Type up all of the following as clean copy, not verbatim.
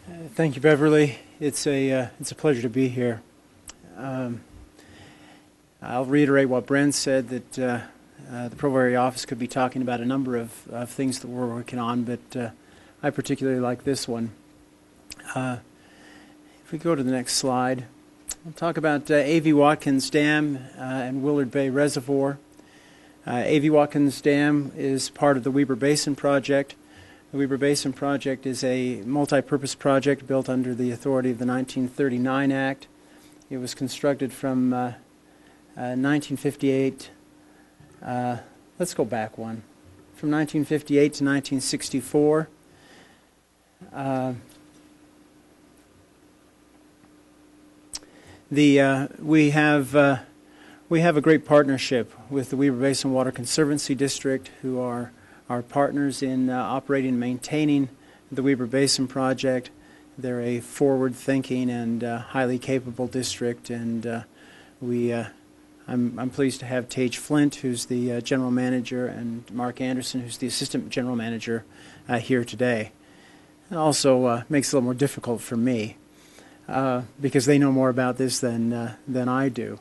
Thank you, Beverly. It's a pleasure to be here. I'll reiterate what Brent said, that the Provo area office could be talking about a number of things that we're working on, but I particularly like this one. If we go to the next slide, we'll talk about A.V. Watkins Dam and Willard Bay Reservoir. A.V. Watkins Dam is part of the Weber Basin Project. The Weber Basin Project is a multi-purpose project built under the authority of the 1939 Act. It was constructed from 1958, let's go back one, from 1958 to 1964. We have a great partnership with the Weber Basin Water Conservancy District, who are our partners in operating and maintaining the Weber Basin Project. They're a forward-thinking and highly capable district, and I'm pleased to have Tage Flint, who's the general manager, and Mark Anderson, who's the assistant general manager, here today. It also makes it a little more difficult for me because they know more about this than I do.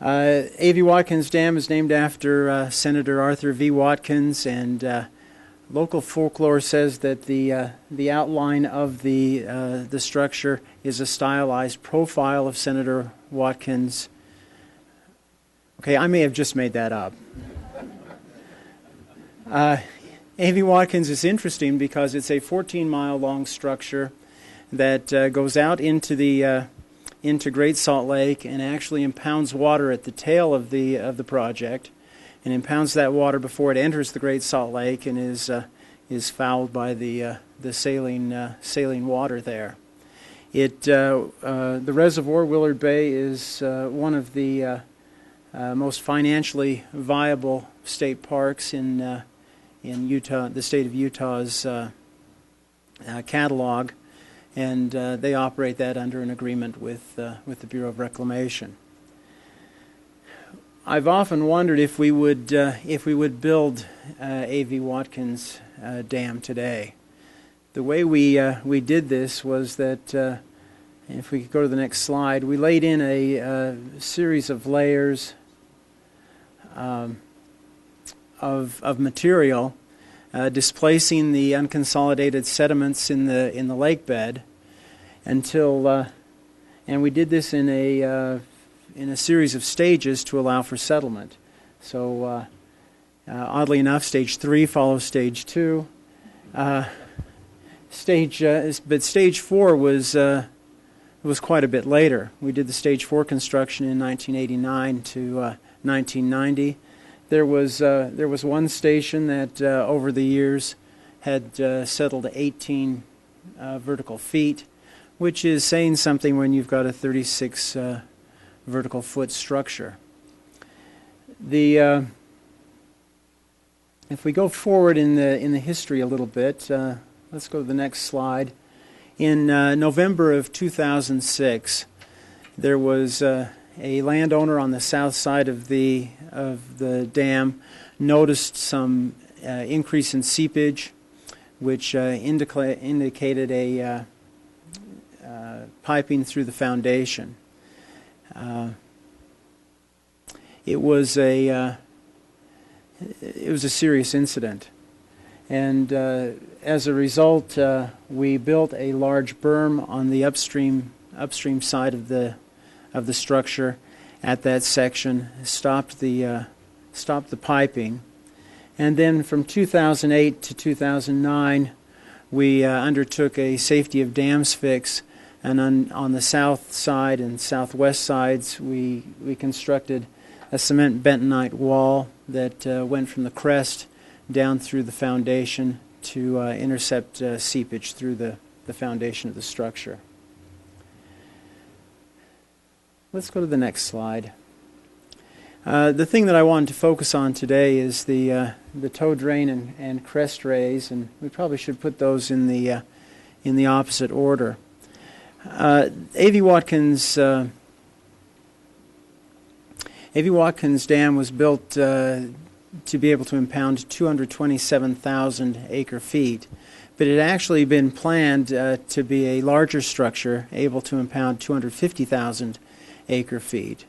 A.V. Watkins Dam is named after Senator Arthur V. Watkins, and local folklore says that the outline of the structure is a stylized profile of Senator Watkins. Okay, I may have just made that up. A.V. Watkins is interesting because it's a 14-mile-long structure that goes out into Great Salt Lake and actually impounds water at the tail of the project, and impounds that water before it enters the Great Salt Lake and is fouled by the saline water there. The reservoir, Willard Bay, is one of the most financially viable state parks in Utah, the state of Utah's catalog. And they operate that under an agreement with the Bureau of Reclamation. I've often wondered if we would build A.V. Watkins Dam today. The way we did this was that, if we could go to the next slide, we laid in a series of layers of material, displacing the unconsolidated sediments in the lake bed until, and we did this in a series of stages to allow for settlement. So, oddly enough, stage 3 follows stage 2. But stage 4 was quite a bit later. We did the stage 4 construction in 1989 to 1990. There was one station that over the years had settled 18 vertical feet, which is saying something when you've got a 36 vertical foot structure. If we go forward in the history a little bit, let's go to the next slide. In November of 2006, there was a landowner on the south side of the dam noticed some increase in seepage, which indicated a piping through the foundation. It was a serious incident, and as a result, we built a large berm on the upstream side of the structure at that section, stopped the piping, and then from 2008 to 2009, we undertook a safety of dams fix, and on the south side and southwest sides, we constructed a cement-bentonite wall that went from the crest down through the foundation to intercept seepage through the foundation of the structure. Let's go to the next slide. The thing that I wanted to focus on today is the toe drain and crest raise, and we probably should put those in the opposite order. A.V. Watkins Dam was built to be able to impound 227,000 acre feet, but it had actually been planned to be a larger structure, able to impound 250,000 acre feet.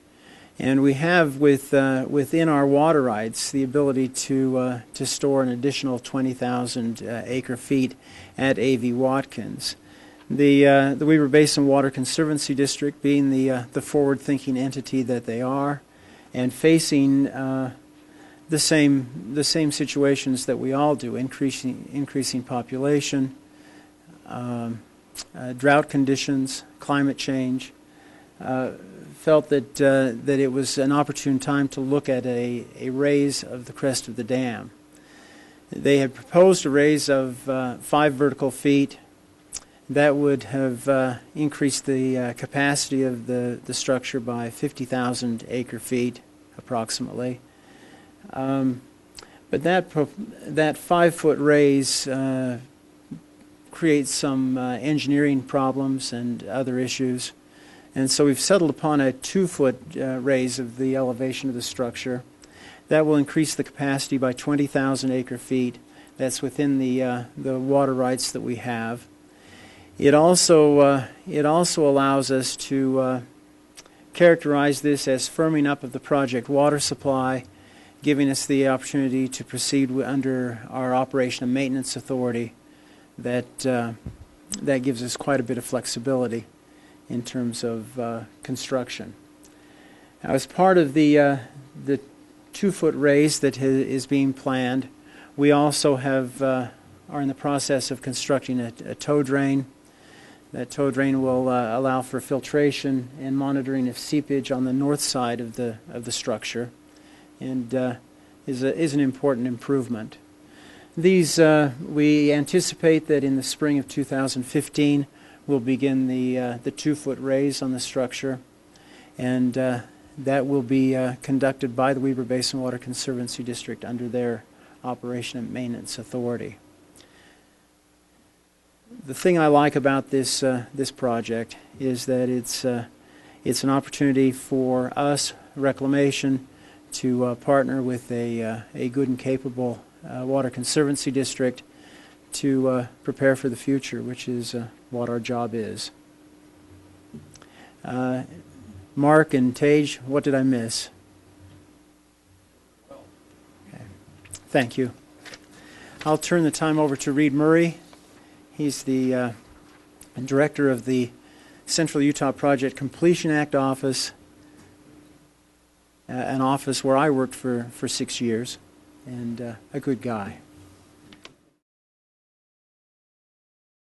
And we have within our water rights the ability to store an additional 20,000 acre feet at A.V. Watkins. The Weber Basin Water Conservancy District, being the forward-thinking entity that they are, and facing the same situations that we all do: increasing population, drought conditions, climate change. Felt that it was an opportune time to look at a raise of the crest of the dam. They had proposed a raise of 5 vertical feet. That would have increased the capacity of the structure by 50,000 acre feet approximately. But that 5-foot raise creates some engineering problems and other issues. And so we've settled upon a 2-foot raise of the elevation of the structure. That will increase the capacity by 20,000 acre feet. That's within the water rights that we have. It also allows us to characterize this as firming up of the project water supply, giving us the opportunity to proceed under our operation and maintenance authority. That gives us quite a bit of flexibility in terms of construction. Now, as part of the 2-foot raise that is being planned, we also are in the process of constructing a tow drain. That tow drain will allow for filtration and monitoring of seepage on the north side of the structure, and is an important improvement. These we anticipate that in the spring of 2015 we'll begin the 2-foot raise on the structure, and that will be conducted by the Weber Basin Water Conservancy District under their Operation and Maintenance Authority. The thing I like about this project is that it's an opportunity for us, Reclamation, to partner with a good and capable Water Conservancy District to prepare for the future, which is what our job is. Mark and Tage, what did I miss? Okay. Thank you. I'll turn the time over to Reed Murray. He's the director of the Central Utah Project Completion Act office, an office where I worked for 6 years, and a good guy.